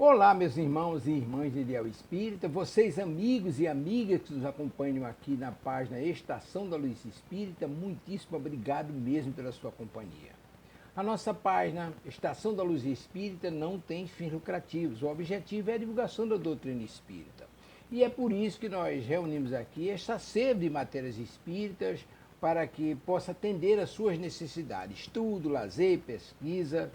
Olá, meus irmãos e irmãs de Ideal Espírita, vocês amigos e amigas que nos acompanham aqui na página Estação da Luz Espírita, muitíssimo obrigado mesmo pela sua companhia. A nossa página Estação da Luz Espírita não tem fins lucrativos, o objetivo é a divulgação da doutrina espírita. E é por isso que nós reunimos aqui esta sede de matérias espíritas para que possa atender às suas necessidades, estudo, lazer, pesquisa.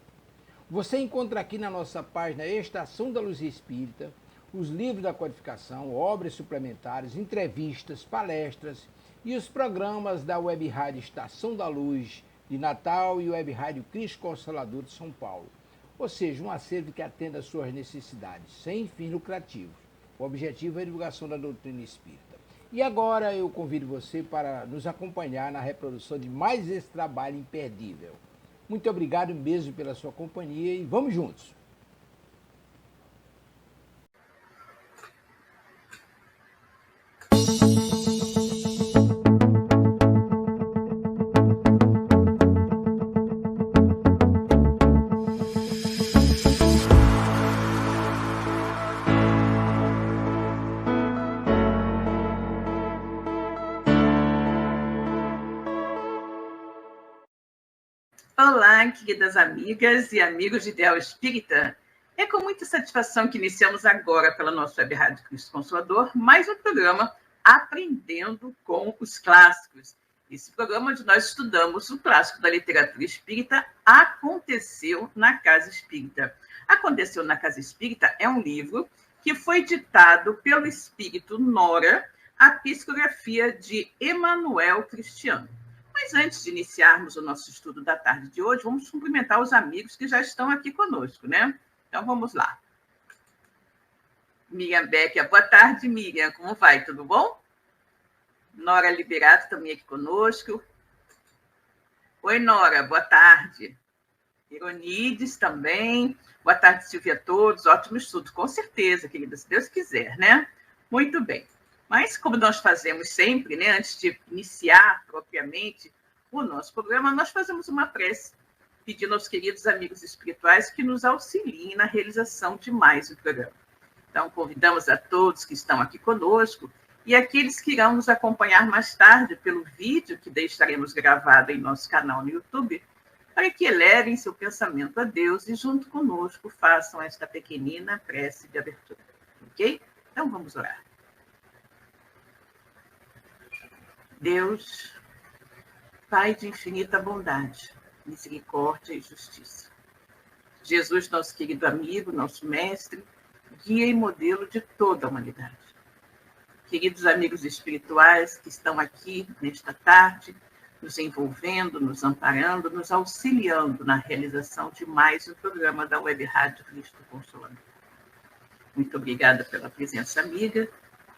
Você encontra aqui na nossa página Estação da Luz Espírita os livros da codificação, obras suplementares, entrevistas, palestras e os programas da Web Rádio Estação da Luz de Natal e Web Rádio Cristo Consolador de São Paulo. Ou seja, um acervo que atenda às suas necessidades, sem fins lucrativos. O objetivo é a divulgação da doutrina espírita. E agora eu convido você para nos acompanhar na reprodução de mais esse trabalho imperdível. Muito obrigado mesmo pela sua companhia e vamos juntos. Olá, queridas amigas e amigos de Ideal Espírita. É com muita satisfação que iniciamos agora pela nossa Web Rádio Cristo Consolador mais um programa Aprendendo com os Clássicos. Esse programa onde nós estudamos o clássico da literatura espírita Aconteceu na Casa Espírita. Aconteceu na Casa Espírita é um livro que foi ditado pelo espírito Nora, a psicografia de Emanuel Cristiano. Mas antes de iniciarmos o nosso estudo da tarde de hoje, vamos cumprimentar os amigos que já estão aqui conosco, né? Então, vamos lá. Miriam Becker, boa tarde, Miriam. Como vai? Tudo bom? Nora Liberato também aqui conosco. Oi, Nora, boa tarde. Ironides também. Boa tarde, Silvia, a todos. Ótimo estudo, com certeza, querida, se Deus quiser, né? Muito bem. Mas, como nós fazemos sempre, né, antes de iniciar propriamente o nosso programa, nós fazemos uma prece, pedindo aos queridos amigos espirituais que nos auxiliem na realização de mais um programa. Então, convidamos a todos que estão aqui conosco e aqueles que irão nos acompanhar mais tarde pelo vídeo que deixaremos gravado em nosso canal no YouTube, para que elevem seu pensamento a Deus e, junto conosco, façam esta pequenina prece de abertura. Ok? Então, vamos orar. Deus, Pai de infinita bondade, misericórdia e justiça. Jesus, nosso querido amigo, nosso mestre, guia e modelo de toda a humanidade. Queridos amigos espirituais que estão aqui nesta tarde, nos envolvendo, nos amparando, nos auxiliando na realização de mais um programa da Web Rádio Cristo Consolador. Muito obrigada pela presença amiga.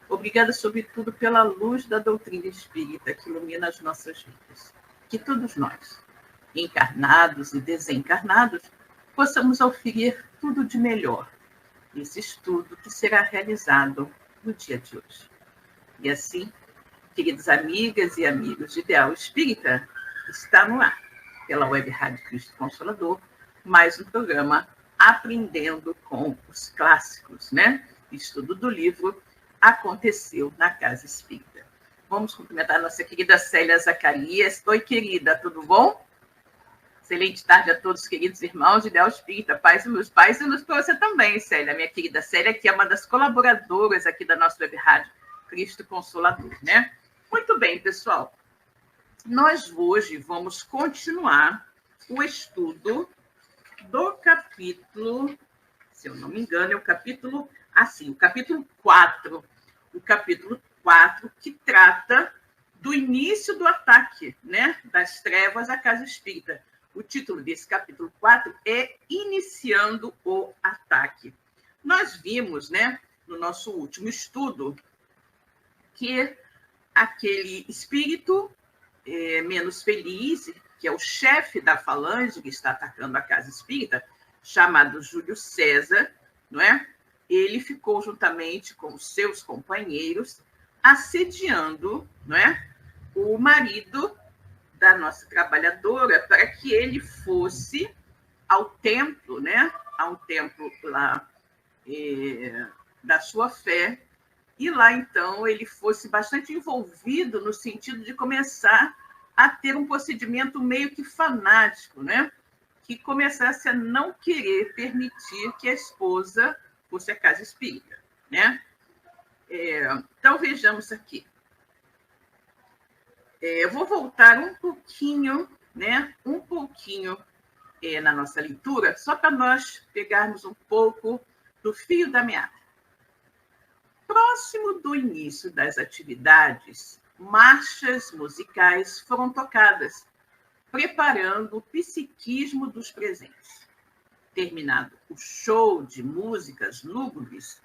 Obrigada, sobretudo, pela luz da doutrina espírita que ilumina as nossas vidas. Que todos nós, encarnados e desencarnados, possamos oferir tudo de melhor nesse estudo que será realizado no dia de hoje. E assim, queridas amigas e amigos de Ideal Espírita, está no ar, pela Web Rádio Cristo Consolador, mais um programa Aprendendo com os Clássicos, né? Estudo do livro Aconteceu na Casa Espírita. Vamos cumprimentar a nossa querida Célia Zacarias. Oi, querida, tudo bom? Excelente tarde a todos, queridos irmãos de Ideal Espírita, pais e luz para você também, Célia, minha querida Célia, que é uma das colaboradoras aqui da nossa Web Rádio Cristo Consolador, né? Muito bem, pessoal. Nós hoje vamos continuar o estudo do capítulo, se eu não me engano, é o capítulo 4. O capítulo 4, que trata do início do ataque, né, das trevas à Casa Espírita. O título desse capítulo 4 é Iniciando o Ataque. Nós vimos, né, no nosso último estudo, que aquele espírito menos feliz, que é o chefe da falange que está atacando a Casa Espírita, chamado Júlio César, não é? Ele ficou juntamente com os seus companheiros assediando, não é, o marido da nossa trabalhadora para que ele fosse ao templo, né, a um templo lá da sua fé, e lá, então, ele fosse bastante envolvido no sentido de começar a ter um procedimento meio que fanático, né? Que começasse a não querer permitir que a esposa fosse à casa espírita, né? Então, vejamos aqui. Eu vou voltar um pouquinho, né? Na nossa leitura, só para nós pegarmos um pouco do fio da meada. Próximo do início das atividades, marchas musicais foram tocadas, preparando o psiquismo dos presentes. Terminado o show de músicas lúgubres,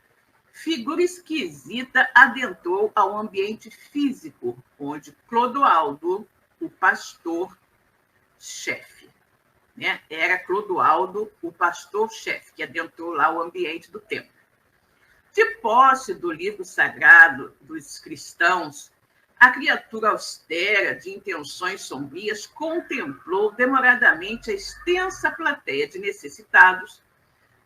figura esquisita adentrou ao ambiente físico, onde Clodoaldo, o pastor-chefe, né? Era Clodoaldo, o pastor-chefe, que adentrou lá o ambiente do templo. De posse do livro sagrado dos cristãos, a criatura austera, de intenções sombrias, contemplou demoradamente a extensa plateia de necessitados,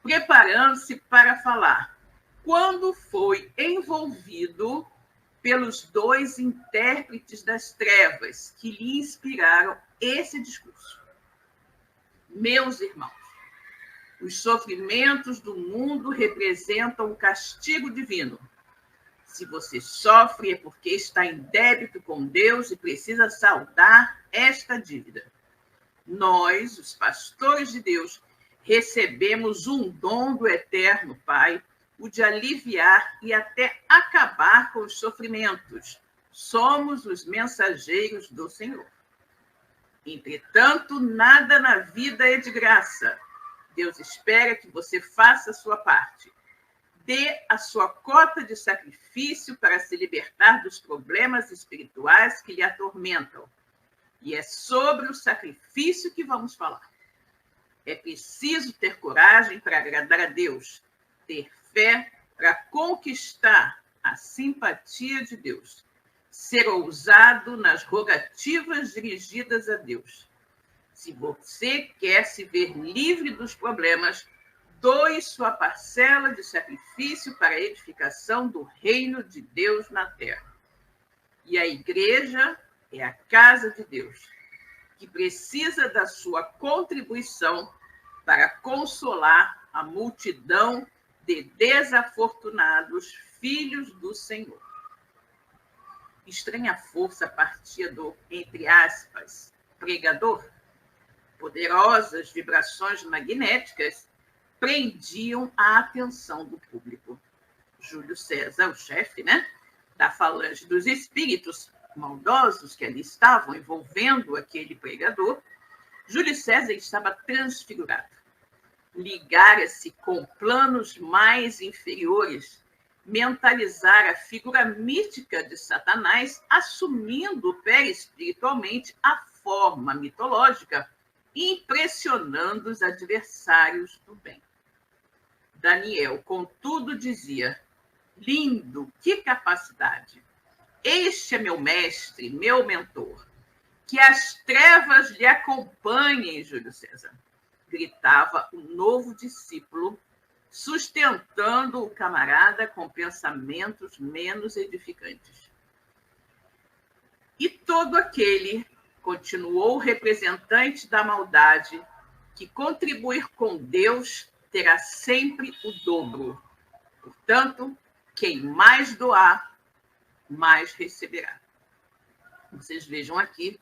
preparando-se para falar, quando foi envolvido pelos 2 intérpretes das trevas que lhe inspiraram esse discurso. Meus irmãos, os sofrimentos do mundo representam um castigo divino. Se você sofre é porque está em débito com Deus e precisa saldar esta dívida. Nós, os pastores de Deus, recebemos um dom do Eterno Pai, o de aliviar e até acabar com os sofrimentos. Somos os mensageiros do Senhor. Entretanto, nada na vida é de graça. Deus espera que você faça a sua parte. Dê a sua cota de sacrifício para se libertar dos problemas espirituais que lhe atormentam. E é sobre o sacrifício que vamos falar. É preciso ter coragem para agradar a Deus, ter fé para conquistar a simpatia de Deus, ser ousado nas rogativas dirigidas a Deus. Se você quer se ver livre dos problemas, doe sua parcela de sacrifício para a edificação do reino de Deus na terra. E a igreja é a casa de Deus, que precisa da sua contribuição para consolar a multidão de desafortunados filhos do Senhor. Estranha força partia do, entre aspas, pregador. Poderosas vibrações magnéticas prendiam a atenção do público. Júlio César, o chefe, né, da falange dos espíritos maldosos que ali estavam envolvendo aquele pregador, Júlio César estava transfigurado. Ligara-se com planos mais inferiores, mentalizar a figura mítica de Satanás, assumindo perispiritualmente a forma mitológica, impressionando os adversários do bem. Daniel, contudo, dizia, lindo, que capacidade! Este é meu mestre, meu mentor. Que as trevas lhe acompanhem, Júlio César, gritava o novo discípulo, sustentando o camarada com pensamentos menos edificantes. E todo aquele, continuou o representante da maldade, que contribuir com Deus terá sempre o dobro. Portanto, quem mais doar, mais receberá. Vocês vejam aqui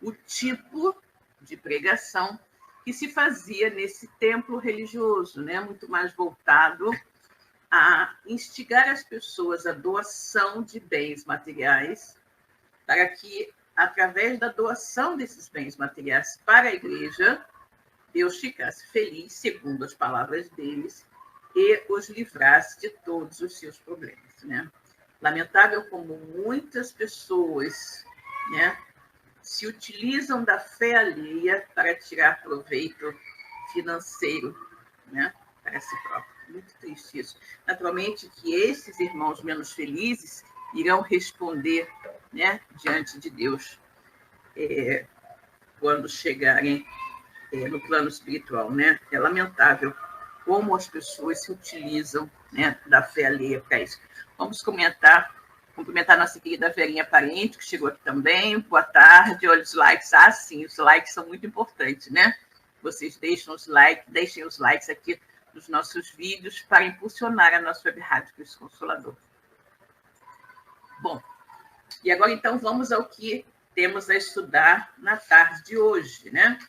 o tipo de pregação que se fazia nesse templo religioso, né? Muito mais voltado a instigar as pessoas à doação de bens materiais, para que, através da doação desses bens materiais para a igreja, Deus ficasse feliz, segundo as palavras deles, e os livrasse de todos os seus problemas, né? Lamentável como muitas pessoas, né, se utilizam da fé alheia para tirar proveito financeiro, né, para si próprio. Muito triste isso. Naturalmente que esses irmãos menos felizes irão responder, né, diante de Deus quando chegarem no plano espiritual, né? É lamentável como as pessoas se utilizam, né, da fé alheia para isso. Vamos cumprimentar nossa querida Verinha Parente, que chegou aqui também. Boa tarde, olha os likes. Ah, sim, os likes são muito importantes, né? Vocês deixem os likes aqui nos nossos vídeos para impulsionar a nossa web rádio Cristo Consolador. Bom, e agora então vamos ao que temos a estudar na tarde de hoje, né?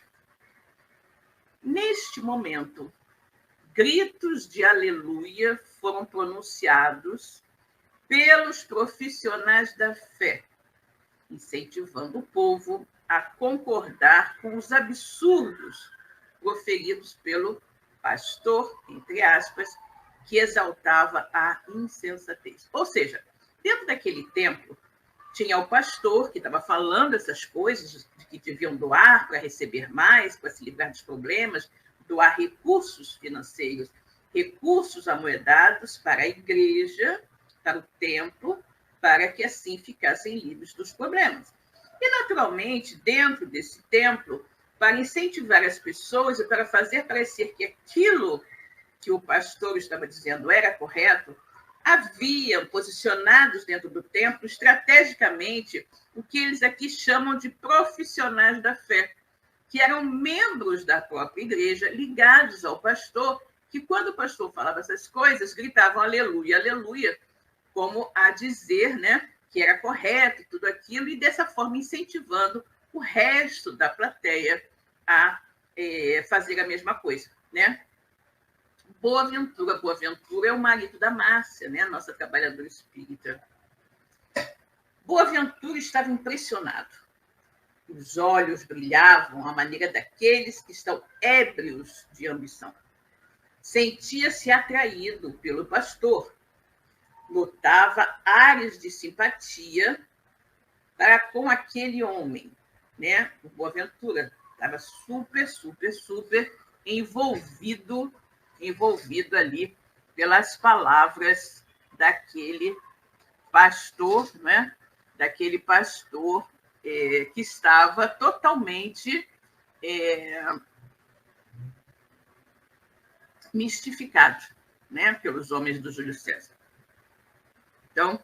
Neste momento, gritos de aleluia foram pronunciados pelos profissionais da fé, incentivando o povo a concordar com os absurdos proferidos pelo pastor, entre aspas, que exaltava a insensatez. Ou seja, dentro daquele templo, tinha o pastor que estava falando essas coisas, de que deviam doar para receber mais, para se livrar dos problemas, doar recursos financeiros, recursos amoedados para a igreja, para o templo, para que assim ficassem livres dos problemas. E, naturalmente, dentro desse templo, para incentivar as pessoas e para fazer parecer que aquilo que o pastor estava dizendo era correto, haviam posicionados dentro do templo, estrategicamente, o que eles aqui chamam de profissionais da fé, que eram membros da própria igreja, ligados ao pastor, que quando o pastor falava essas coisas, gritavam aleluia, aleluia, como a dizer, né, que era correto tudo aquilo, e dessa forma incentivando o resto da plateia a fazer a mesma coisa, né? Boaventura é o marido da Márcia, né, a nossa trabalhadora espírita. Boaventura estava impressionado. Os olhos brilhavam à maneira daqueles que estão ébrios de ambição. Sentia-se atraído pelo pastor. Notava áreas de simpatia para com aquele homem, né? O Boaventura estava super envolvido ali pelas palavras daquele pastor, né? Daquele pastor que estava totalmente mistificado, né? Pelos homens do Júlio César. Então,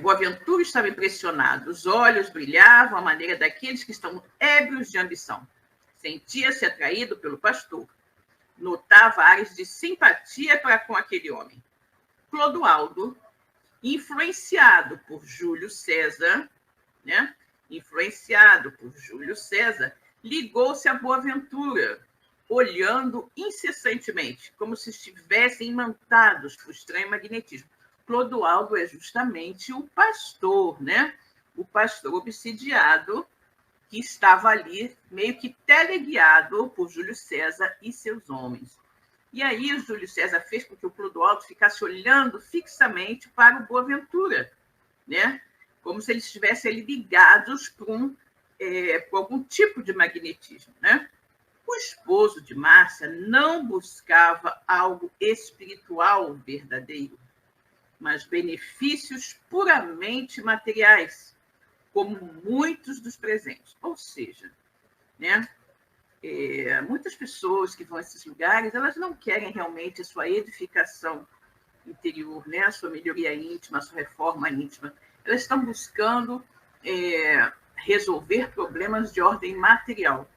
Boaventura estava impressionado, os olhos brilhavam à maneira daqueles que estão ébrios de ambição. Sentia-se atraído pelo pastor. Notava áreas de simpatia para com aquele homem. Clodoaldo, influenciado por Júlio César, né? Ligou-se a Boaventura, olhando incessantemente, como se estivessem imantados por estranho magnetismo. Clodoaldo é justamente o pastor, né? O pastor obsidiado, que estava ali meio que teleguiado por Júlio César e seus homens. E aí o Júlio César fez com que o Clodoaldo ficasse olhando fixamente para o Boaventura, né? Como se eles estivessem ali ligados por algum tipo de magnetismo, né? O esposo de Márcia não buscava algo espiritual verdadeiro, mas benefícios puramente materiais, como muitos dos presentes. Ou seja, né, muitas pessoas que vão a esses lugares, elas não querem realmente a sua edificação interior, né, a sua melhoria íntima, a sua reforma íntima. Elas estão buscando resolver problemas de ordem material,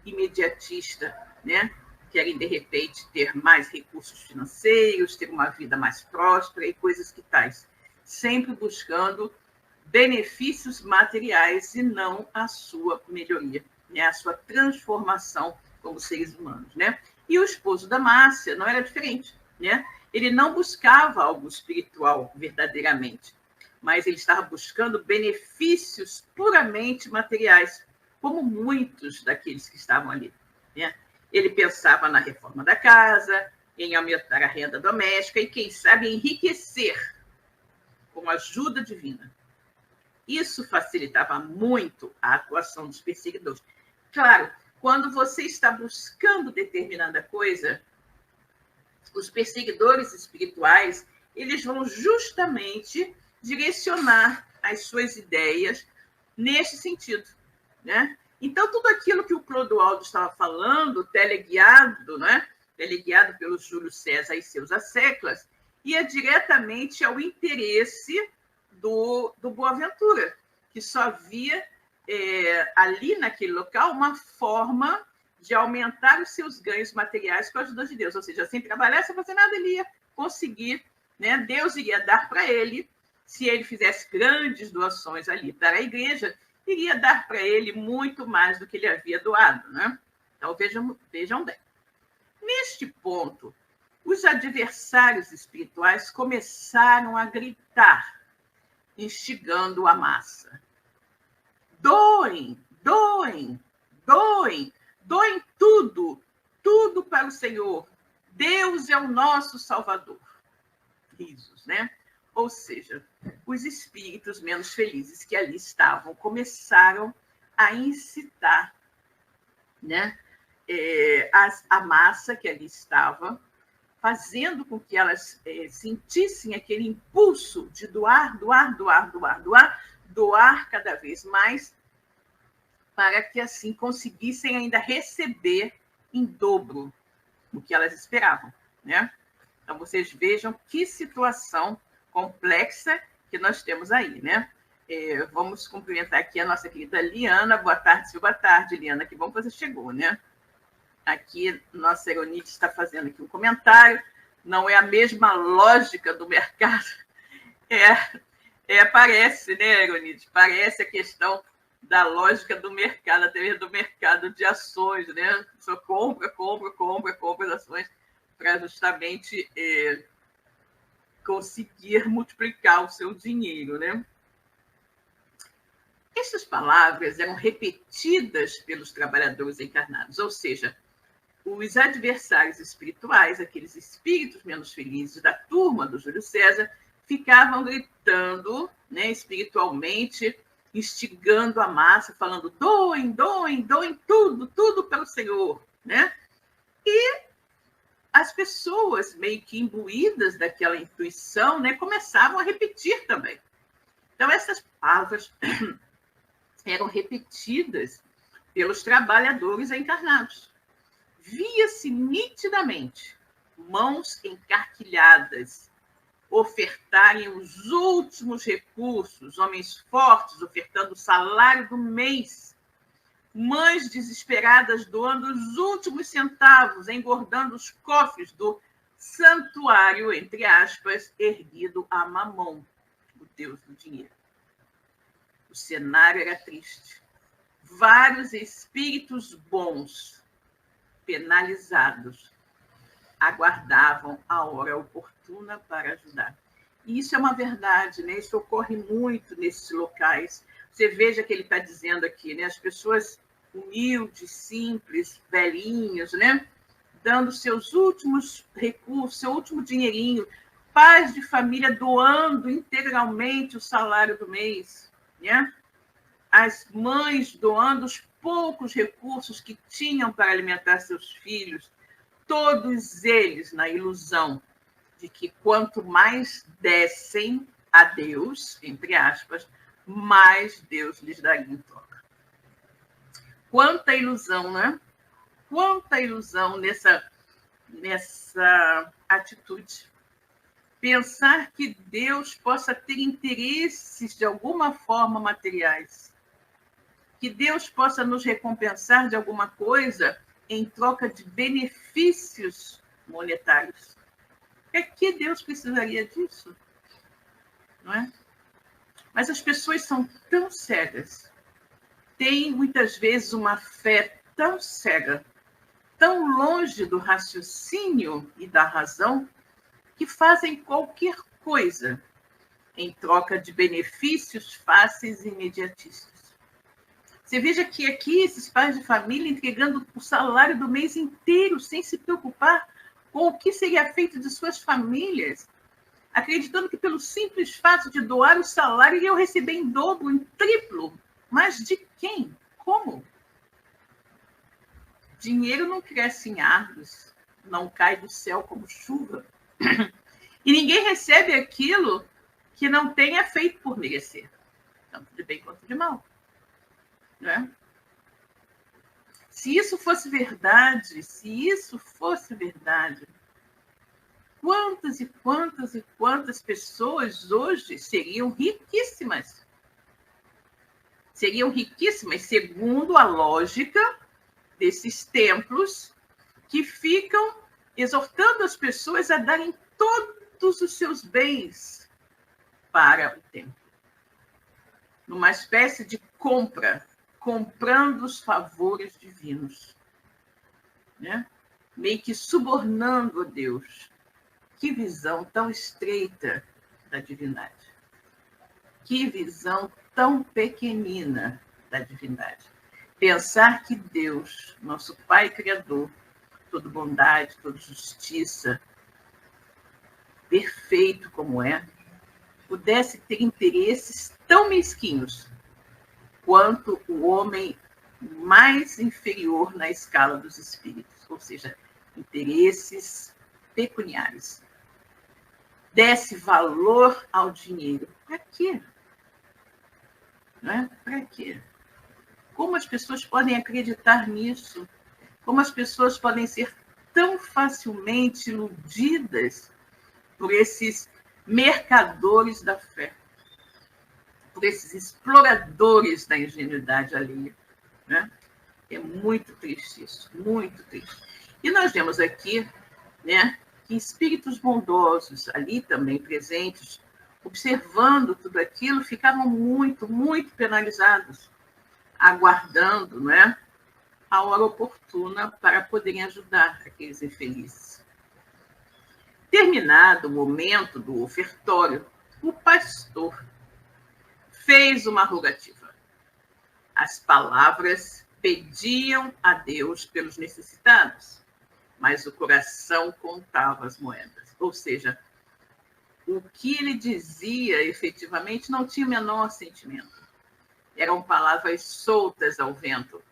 imediatista, né? Querem, de repente, ter mais recursos financeiros, ter uma vida mais próspera e coisas que tais. Sempre buscando benefícios materiais e não a sua melhoria, né? A sua transformação como seres humanos, né? E o esposo da Márcia não era diferente, né? Ele não buscava algo espiritual verdadeiramente, mas ele estava buscando benefícios puramente materiais, como muitos daqueles que estavam ali, né? Ele pensava na reforma da casa, em aumentar a renda doméstica e, quem sabe, enriquecer com a ajuda divina. Isso facilitava muito a atuação dos perseguidores. Claro, quando você está buscando determinada coisa, os perseguidores espirituais, eles vão justamente direcionar as suas ideias nesse sentido, né? Então, tudo aquilo que o Clodoaldo estava falando, teleguiado, né, teleguiado pelo Júlio César e seus asseclas, ia diretamente ao interesse do Boaventura, que só via ali naquele local uma forma de aumentar os seus ganhos materiais com a ajuda de Deus. Ou seja, sem trabalhar, sem fazer nada, ele ia conseguir, né? Deus iria dar para ele, se ele fizesse grandes doações ali para a igreja, iria dar para ele muito mais do que ele havia doado, né? Então, vejam bem. Neste ponto, os adversários espirituais começaram a gritar, instigando a massa. Doem, doem, doem, doem tudo, tudo para o Senhor. Deus é o nosso Salvador. Risos, né? Ou seja, os espíritos menos felizes que ali estavam começaram a incitar, né, a massa que ali estava, fazendo com que elas sentissem aquele impulso de doar cada vez mais, para que assim conseguissem ainda receber em dobro o que elas esperavam, né? Então, vocês vejam que situação complexa que nós temos aí, né? Vamos cumprimentar aqui a nossa querida Liana. Boa tarde, Silvia. Boa tarde, Liana. Que bom que você chegou, né? Aqui, nossa Eronide está fazendo aqui um comentário. Não é a mesma lógica do mercado. Parece, né, Eronide? Parece a questão da lógica do mercado, até do mercado de ações, né? Só compra as ações para justamente conseguir multiplicar o seu dinheiro, né? Essas palavras eram repetidas pelos trabalhadores encarnados, ou seja, os adversários espirituais, aqueles espíritos menos felizes da turma do Júlio César, ficavam gritando, né, espiritualmente, instigando a massa, falando doem, doem, doem tudo, tudo pelo Senhor, né? E as pessoas, meio que imbuídas daquela intuição, né, começavam a repetir também. Então, essas palavras eram repetidas pelos trabalhadores encarnados. Via-se nitidamente mãos encarquilhadas ofertarem os últimos recursos, homens fortes ofertando o salário do mês, mães desesperadas doando os últimos centavos, engordando os cofres do santuário, entre aspas, erguido a Mamon, o deus do dinheiro. O cenário era triste. Vários espíritos bons, penalizados, aguardavam a hora oportuna para ajudar. E isso é uma verdade, né? Isso ocorre muito nesses locais. Você veja que ele está dizendo aqui, né? As pessoas humildes, simples, velhinhos, né? Dando seus últimos recursos, seu último dinheirinho, pais de família doando integralmente o salário do mês, né? As mães doando os poucos recursos que tinham para alimentar seus filhos, todos eles na ilusão de que quanto mais dessem a Deus, entre aspas, mais Deus lhes daria em troca. Quanta ilusão, né? Quanta ilusão nessa atitude. Pensar que Deus possa ter interesses de alguma forma materiais. Que Deus possa nos recompensar de alguma coisa em troca de benefícios monetários. Para que Deus precisaria disso? Não é? Mas as pessoas são tão cegas, têm muitas vezes uma fé tão cega, tão longe do raciocínio e da razão, que fazem qualquer coisa em troca de benefícios fáceis e imediatistas. Você veja que aqui esses pais de família entregando o salário do mês inteiro sem se preocupar com o que seria feito de suas famílias, acreditando que pelo simples fato de doar o salário iriam receber em dobro, em triplo. Mas de quem? Como? Dinheiro não cresce em árvores, não cai do céu como chuva. E ninguém recebe aquilo que não tenha feito por merecer, tanto de bem quanto de mal. Não é? Se isso fosse verdade, quantas e quantas e quantas pessoas hoje seriam riquíssimas? Seriam riquíssimas, segundo a lógica desses templos que ficam exortando as pessoas a darem todos os seus bens para o templo. Numa espécie de compra, comprando os favores divinos, né? Meio que subornando a Deus. Que visão tão estreita da divindade. Que visão tão pequenina da divindade. Pensar que Deus, nosso Pai Criador, toda bondade, toda justiça, perfeito como é, pudesse ter interesses tão mesquinhos quanto o homem mais inferior na escala dos espíritos, ou seja, interesses pecuniários. Desse valor ao dinheiro. Para quê? Não é? Para quê? Como as pessoas podem acreditar nisso? Como as pessoas podem ser tão facilmente iludidas por esses mercadores da fé, por esses exploradores da ingenuidade alheia, né? É muito triste isso, muito triste. E nós vemos aqui, né, que espíritos bondosos ali também presentes, observando tudo aquilo, ficavam muito, muito penalizados, aguardando, não é, a hora oportuna para poderem ajudar aqueles infelizes. Terminado o momento do ofertório, o pastor fez uma rogativa. As palavras pediam a Deus pelos necessitados, mas o coração contava as moedas. Ou seja, o que ele dizia efetivamente não tinha o menor sentimento. Eram palavras soltas ao vento.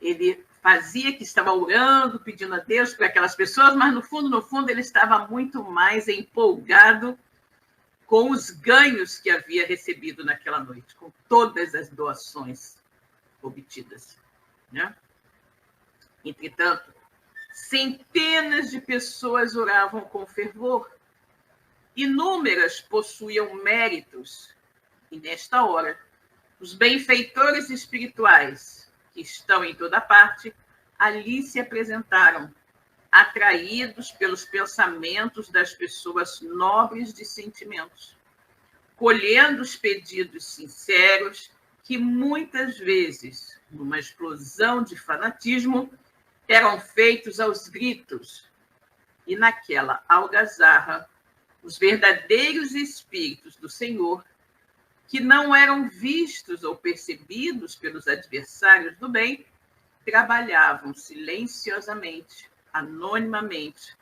Ele fazia que estava orando, pedindo a Deus para aquelas pessoas, mas no fundo, ele estava muito mais empolgado com os ganhos que havia recebido naquela noite, com todas as doações obtidas, né? Entretanto, centenas de pessoas oravam com fervor, inúmeras possuíam méritos, e nesta hora, os benfeitores espirituais, que estão em toda parte, ali se apresentaram, atraídos pelos pensamentos das pessoas nobres de sentimentos, colhendo os pedidos sinceros que muitas vezes, numa explosão de fanatismo, eram feitos aos gritos. E naquela algazarra, os verdadeiros espíritos do Senhor, que não eram vistos ou percebidos pelos adversários do bem, trabalhavam silenciosamente, anonimamente,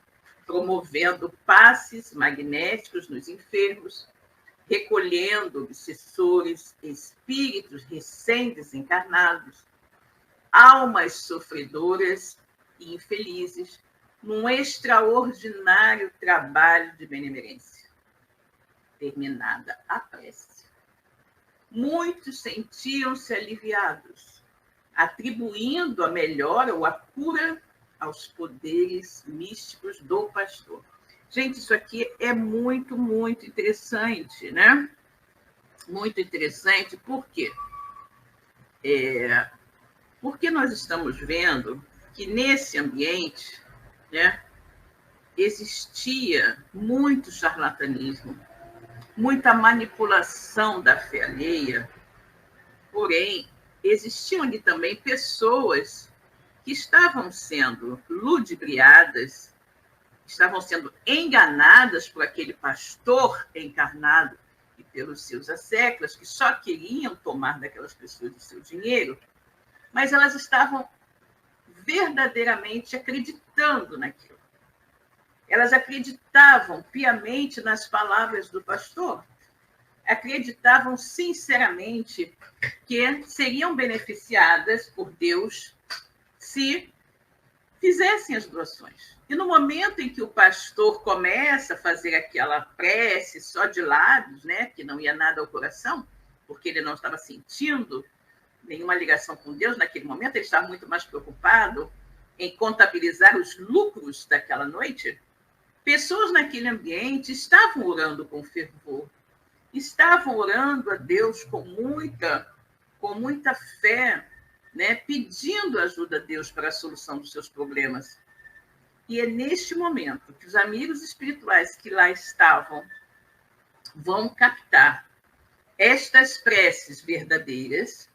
promovendo passes magnéticos nos enfermos, recolhendo obsessores, espíritos recém-desencarnados, almas sofredoras e infelizes, num extraordinário trabalho de benemerência. Terminada a prece, muitos sentiam-se aliviados, atribuindo a melhora ou a cura aos poderes místicos do pastor. Gente, isso aqui é muito, muito interessante, né? Muito interessante, por quê? Porque nós estamos vendo que nesse ambiente, né, existia muito charlatanismo, muita manipulação da fé alheia, porém, existiam ali também pessoas que estavam sendo ludibriadas, estavam sendo enganadas por aquele pastor encarnado e pelos seus asseclas, que só queriam tomar daquelas pessoas o seu dinheiro, mas elas estavam verdadeiramente acreditando naquilo. Elas acreditavam piamente nas palavras do pastor, acreditavam sinceramente que seriam beneficiadas por Deus se fizessem as doações. E no momento em que o pastor começa a fazer aquela prece só de lábios, né, que não ia nada ao coração, porque ele não estava sentindo nenhuma ligação com Deus naquele momento, ele estava muito mais preocupado em contabilizar os lucros daquela noite. Pessoas naquele ambiente estavam orando com fervor, estavam orando a Deus com muita fé, né? Pedindo ajuda a Deus para a solução dos seus problemas. E é neste momento que os amigos espirituais que lá estavam vão captar estas preces verdadeiras,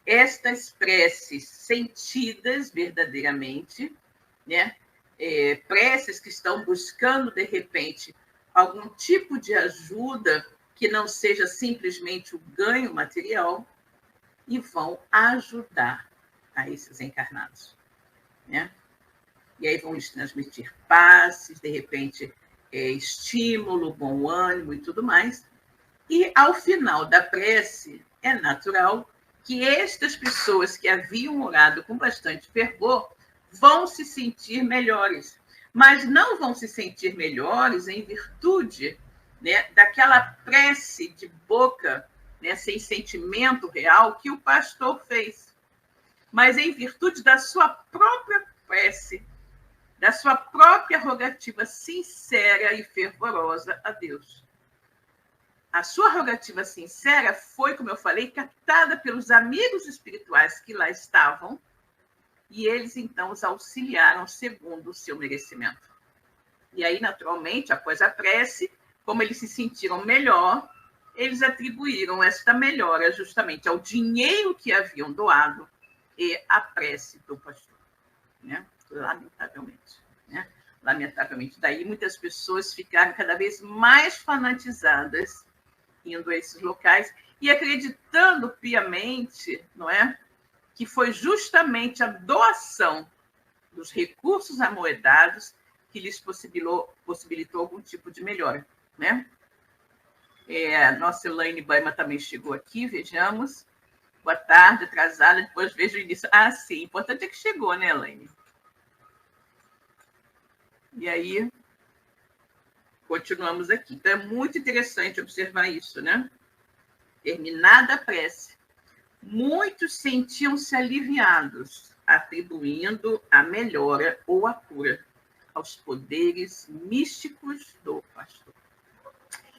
estas preces sentidas verdadeiramente, né? Preces que estão buscando, de repente, algum tipo de ajuda que não seja simplesmente o ganho material, e vão ajudar a esses encarnados, né? E aí vão lhes transmitir passes, de repente, estímulo, bom ânimo e tudo mais. E, ao final da prece, é natural que estas pessoas que haviam orado com bastante fervor vão se sentir melhores, mas não vão se sentir melhores em virtude, né, daquela prece de boca, né, sem sentimento real que o pastor fez, mas em virtude da sua própria prece, da sua própria rogativa sincera e fervorosa a Deus. A sua rogativa sincera foi, como eu falei, captada pelos amigos espirituais que lá estavam, e eles, então, os auxiliaram segundo o seu merecimento. E aí, naturalmente, após a prece, como eles se sentiram melhor, eles atribuíram esta melhora justamente ao dinheiro que haviam doado e à prece do pastor, né? Lamentavelmente, né? Lamentavelmente. Daí, muitas pessoas ficaram cada vez mais fanatizadas indo a esses locais e acreditando piamente, não é, que foi justamente a doação dos recursos amoedados que lhes possibilitou algum tipo de melhora, né? Nossa Elaine Baima também chegou aqui, vejamos. Boa tarde, atrasada, depois vejo o início. Ah, sim, o importante é que chegou, né, Elaine? E aí, continuamos aqui. Então, é muito interessante observar isso, né? Terminada a prece, muitos sentiam-se aliviados, atribuindo a melhora ou a cura aos poderes místicos do pastor.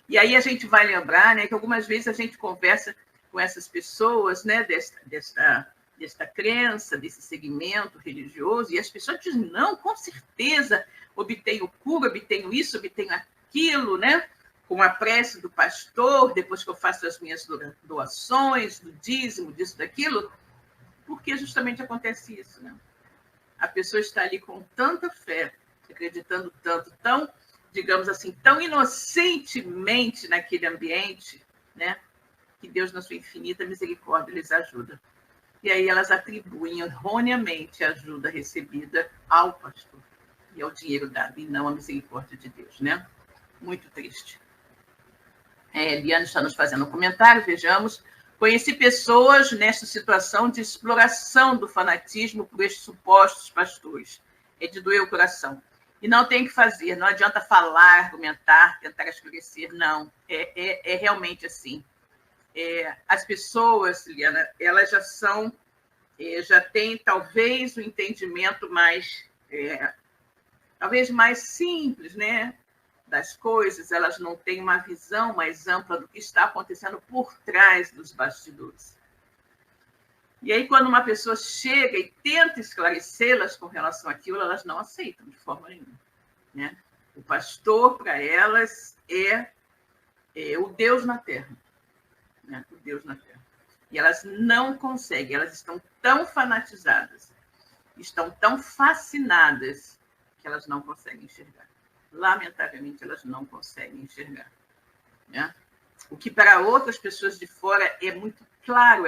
E aí a gente vai lembrar, né, que algumas vezes a gente conversa com essas pessoas, né, desta crença, desse segmento religioso, e as pessoas dizem, não, com certeza, obtenho cura, obtenho isso, obtenho aquilo, né? Com a prece do pastor, depois que eu faço as minhas doações, do dízimo, disso, daquilo, porque justamente acontece isso, né? A pessoa está ali com tanta fé, acreditando tanto, tão, digamos assim, tão inocentemente naquele ambiente, né? Que Deus, na sua infinita misericórdia, lhes ajuda. E aí elas atribuem erroneamente a ajuda recebida ao pastor e ao dinheiro dado, e não à misericórdia de Deus, né? Muito triste. Eliane está nos fazendo um comentário, vejamos. Conheci pessoas nesta situação de exploração do fanatismo por estes supostos pastores. É de doer o coração. E não tem o que fazer, não adianta falar, argumentar, tentar esclarecer, não. É realmente assim. As pessoas, Liana, elas já têm talvez um entendimento talvez mais simples, né, das coisas, elas não têm uma visão mais ampla do que está acontecendo por trás dos bastidores. E aí, quando uma pessoa chega e tenta esclarecê-las com relação àquilo, elas não aceitam de forma nenhuma, né? O pastor, para elas, é o Deus na Terra, né? O Deus na Terra. E elas não conseguem, elas estão tão fanatizadas, estão tão fascinadas, que elas não conseguem enxergar. Lamentavelmente, elas não conseguem enxergar, né? O que para outras pessoas de fora é muito claro,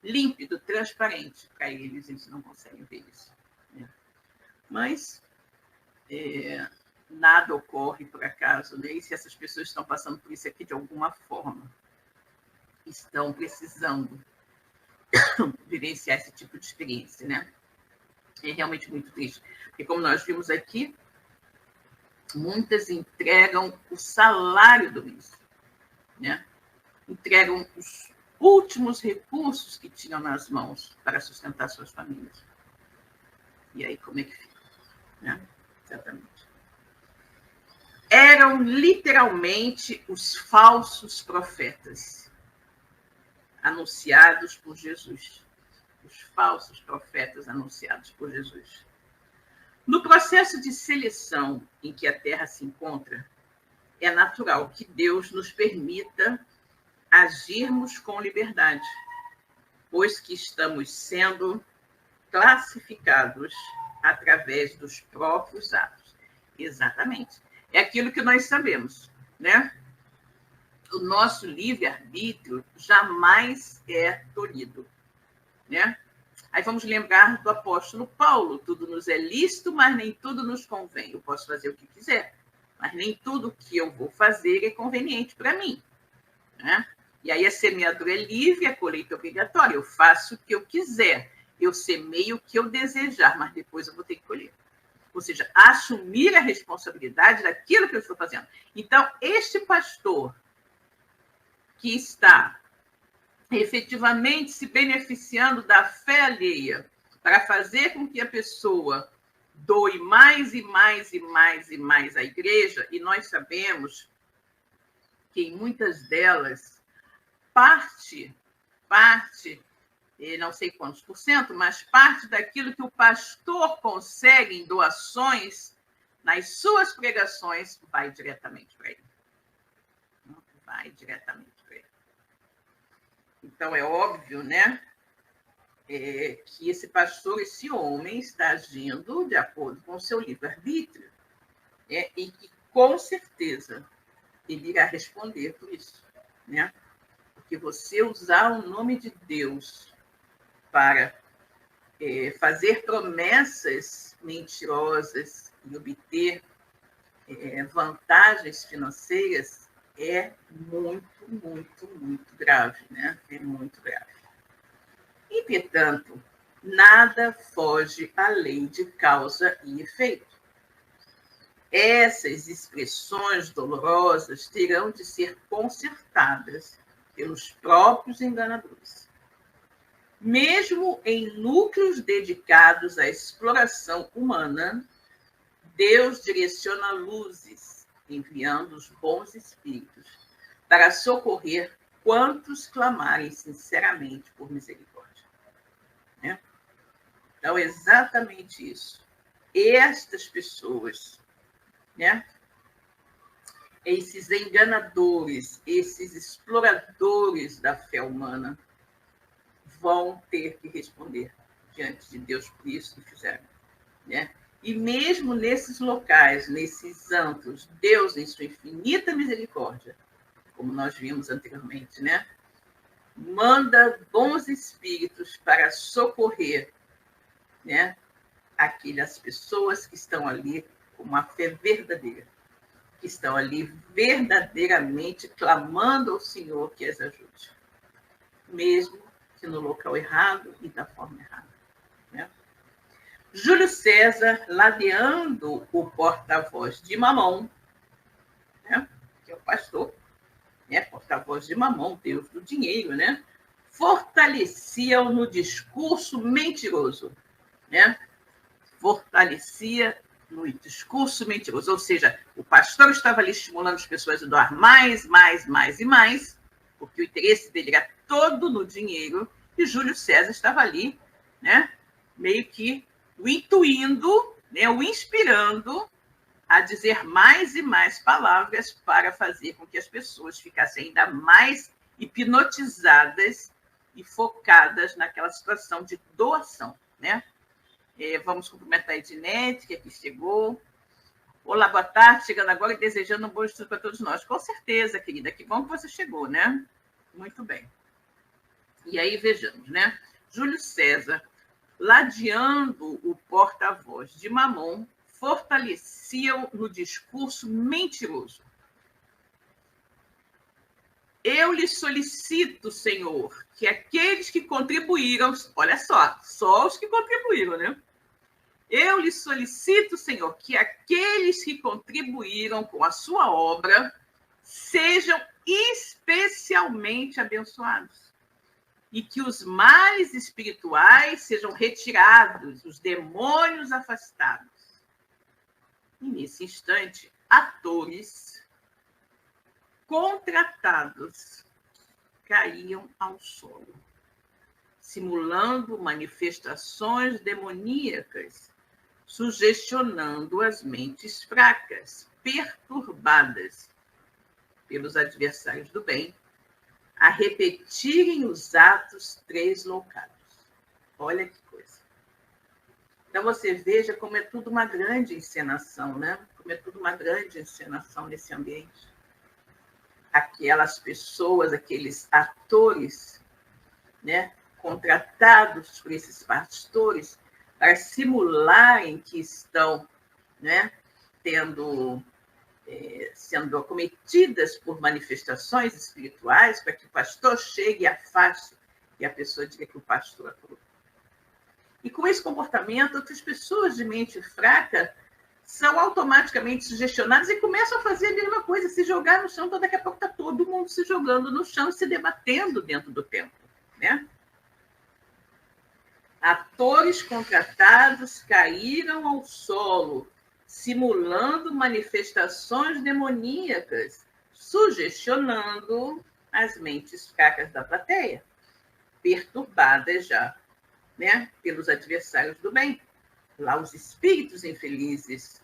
límpido, transparente. Para eles não conseguem ver isso, né? Mas nada ocorre por acaso, né? E se essas pessoas estão passando por isso aqui de alguma forma, estão precisando vivenciar esse tipo de experiência, né? É realmente muito triste. Porque, como nós vimos aqui, muitas entregam o salário do mês, né? Entregam últimos recursos que tinham nas mãos para sustentar suas famílias. E aí, como é que fica? Né? Exatamente. Eram literalmente os falsos profetas anunciados por Jesus. Os falsos profetas anunciados por Jesus. No processo de seleção em que a Terra se encontra, é natural que Deus nos permita agirmos com liberdade, pois que estamos sendo classificados através dos próprios atos. Exatamente. É aquilo que nós sabemos, né? O nosso livre-arbítrio jamais é tolhido, né? Aí vamos lembrar do apóstolo Paulo: tudo nos é lícito, mas nem tudo nos convém. Eu posso fazer o que quiser, mas nem tudo que eu vou fazer é conveniente para mim, né? E aí a semeadura é livre, a colheita é obrigatória. Eu faço o que eu quiser, eu semeio o que eu desejar, mas depois eu vou ter que colher. Ou seja, assumir a responsabilidade daquilo que eu estou fazendo. Então, este pastor que está efetivamente se beneficiando da fé alheia para fazer com que a pessoa doe mais e mais e mais e mais à igreja, e nós sabemos que em muitas delas, parte, não sei quantos por cento, mas parte daquilo que o pastor consegue em doações nas suas pregações vai diretamente para ele. Vai diretamente para ele. Então, é óbvio, né, que esse pastor, esse homem, está agindo de acordo com o seu livre-arbítrio, e que, com certeza, ele irá responder por isso, né? Porque você usar o nome de Deus para fazer promessas mentirosas e obter vantagens financeiras é muito, muito, muito grave, né? É muito grave. Entretanto, nada foge à lei de causa e efeito. Essas expressões dolorosas terão de ser consertadas pelos próprios enganadores. Mesmo em núcleos dedicados à exploração humana, Deus direciona luzes, enviando os bons espíritos para socorrer quantos clamarem sinceramente por misericórdia. Né? Então, é exatamente isso. Estas pessoas, né? Esses enganadores, esses exploradores da fé humana, vão ter que responder diante de Deus por isso que fizeram, né? E mesmo nesses locais, nesses antros, Deus, em sua infinita misericórdia, como nós vimos anteriormente, né, manda bons espíritos para socorrer, né, aquelas pessoas que estão ali com uma fé verdadeira, que estão ali verdadeiramente clamando ao Senhor que as ajude, mesmo que no local errado e da forma errada, né? Júlio César, ladeando o porta-voz de Mamon, né, que é o pastor, né, porta-voz de Mamon, Deus do dinheiro, né, fortalecia-o no discurso mentiroso, né? Fortalecia no discurso mentiroso, ou seja, o pastor estava ali estimulando as pessoas a doar mais, mais, mais e mais, porque o interesse dele era todo no dinheiro, e Júlio César estava ali, né, meio que o intuindo, né, o inspirando a dizer mais e mais palavras para fazer com que as pessoas ficassem ainda mais hipnotizadas e focadas naquela situação de doação, né? Vamos cumprimentar a Edinete, que aqui chegou. Olá, boa tarde, chegando agora e desejando um bom estudo para todos nós. Com certeza, querida, que bom que você chegou, né? Muito bem. E aí, vejamos, né? Júlio César, ladeando o porta-voz de Mamon, fortalecia-o no discurso mentiroso. Eu lhe solicito, Senhor, que aqueles que contribuíram, olha só os que contribuíram, né? Eu lhe solicito, Senhor, que aqueles que contribuíram com a sua obra sejam especialmente abençoados. e que os males espirituais sejam retirados, os demônios afastados. E, nesse instante, atores contratados caíam ao solo, simulando manifestações demoníacas, sugestionando as mentes fracas, perturbadas pelos adversários do bem, a repetirem os atos tresloucados. Olha que coisa. Então, você veja como é tudo uma grande encenação, né? Como é tudo uma grande encenação nesse ambiente. Aquelas pessoas, aqueles atores, né, contratados por esses pastores para simularem que estão, né, sendo acometidas por manifestações espirituais, para que o pastor chegue e afaste e a pessoa diga que o pastor aprovou. E com esse comportamento, outras pessoas de mente fraca são automaticamente sugestionadas e começam a fazer a mesma coisa, se jogar no chão, então daqui a pouco está todo mundo se jogando no chão e se debatendo dentro do templo, né? Atores contratados caíram ao solo, simulando manifestações demoníacas, sugestionando as mentes fracas da plateia, perturbadas já, né, pelos adversários do bem. Lá os espíritos infelizes,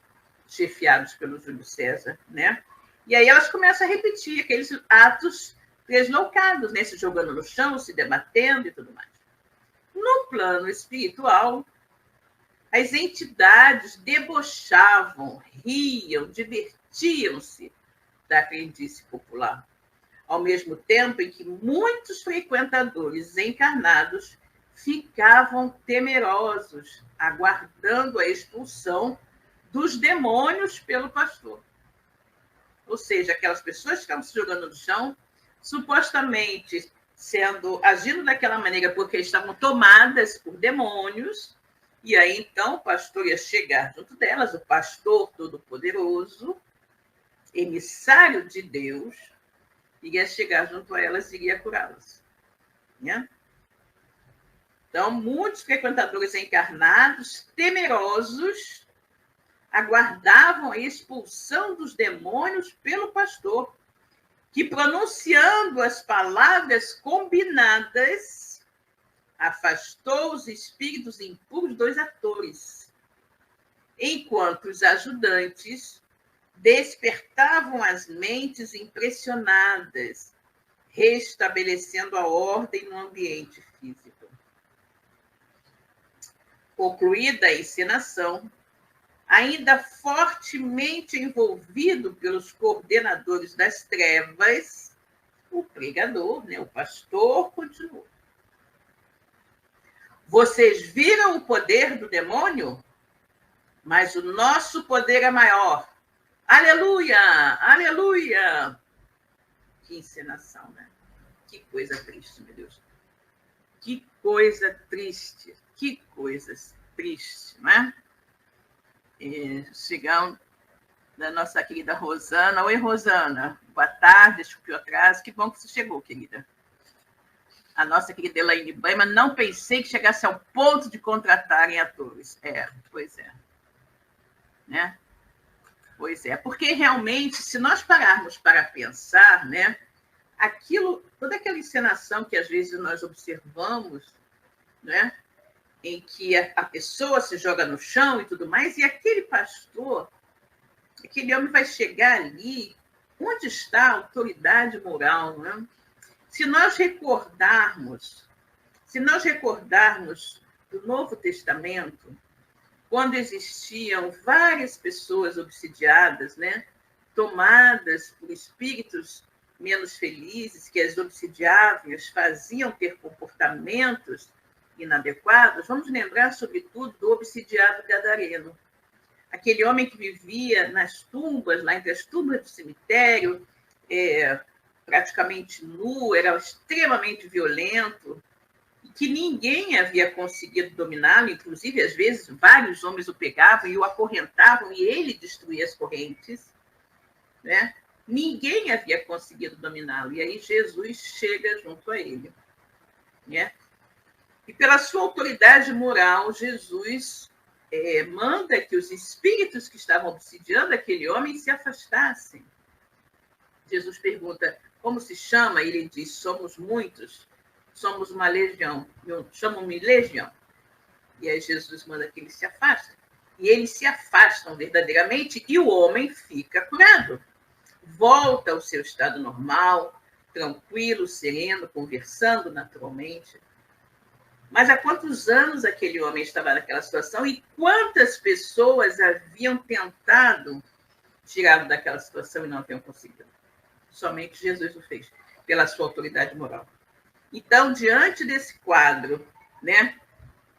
chefiados pelo Júlio César, né? E aí elas começam a repetir aqueles atos tresloucados, né? Se jogando no chão, se debatendo e tudo mais. No plano espiritual, as entidades debochavam, riam, divertiam-se da crendice popular, ao mesmo tempo em que muitos frequentadores encarnados ficavam temerosos, aguardando a expulsão dos demônios pelo pastor. Ou seja, aquelas pessoas que estavam se jogando no chão, supostamente agindo daquela maneira porque estavam tomadas por demônios, e aí então o pastor ia chegar junto delas, o pastor todo-poderoso, emissário de Deus, iria chegar junto a elas e iria curá-las, né? Então, muitos frequentadores encarnados, temerosos, aguardavam a expulsão dos demônios pelo pastor, que, pronunciando as palavras combinadas, afastou os espíritos impuros dos atores, enquanto os ajudantes despertavam as mentes impressionadas, restabelecendo a ordem no ambiente físico. Concluída a encenação, ainda fortemente envolvido pelos coordenadores das trevas, o pregador, né, o pastor, continuou. Vocês viram o poder do demônio? Mas o nosso poder é maior. Aleluia! Aleluia! Que encenação, né? Que coisa triste, meu Deus. Que coisa triste. Que coisas tristes, não é? Chegamos da nossa querida Rosana. Oi, Rosana. Boa tarde, desculpe o atraso. Que bom que você chegou, querida. A nossa querida Elaine Baima, não pensei que chegasse ao ponto de contratarem atores. Pois é. Né? Pois é, porque realmente, se nós pararmos para pensar, né, toda aquela encenação que às vezes nós observamos, né, em que a pessoa se joga no chão e tudo mais, e aquele pastor, aquele homem vai chegar ali, onde está a autoridade moral, né? Se nós recordarmos do Novo Testamento, quando existiam várias pessoas obsidiadas, né, tomadas por espíritos menos felizes, que as obsidiavam, as faziam ter comportamentos inadequados, vamos lembrar, sobretudo, do obsidiado gadareno. Aquele homem que vivia nas tumbas, lá entre as tumbas do cemitério, praticamente nu, era extremamente violento, e que ninguém havia conseguido dominá-lo, inclusive, às vezes, vários homens o pegavam e o acorrentavam, e ele destruía as correntes, né? Ninguém havia conseguido dominá-lo, e aí Jesus chega junto a ele. né? E pela sua autoridade moral, Jesus manda que os espíritos que estavam obsidiando aquele homem se afastassem. Jesus pergunta, como se chama? Ele diz, somos muitos, somos uma legião. Chamam-me legião. E aí Jesus manda que eles se afastem. E eles se afastam verdadeiramente e o homem fica curado. Volta ao seu estado normal, tranquilo, sereno, conversando naturalmente. Mas há quantos anos aquele homem estava naquela situação e quantas pessoas haviam tentado tirá-lo daquela situação e não haviam conseguido? Somente Jesus o fez, pela sua autoridade moral. Então, diante desse quadro, né,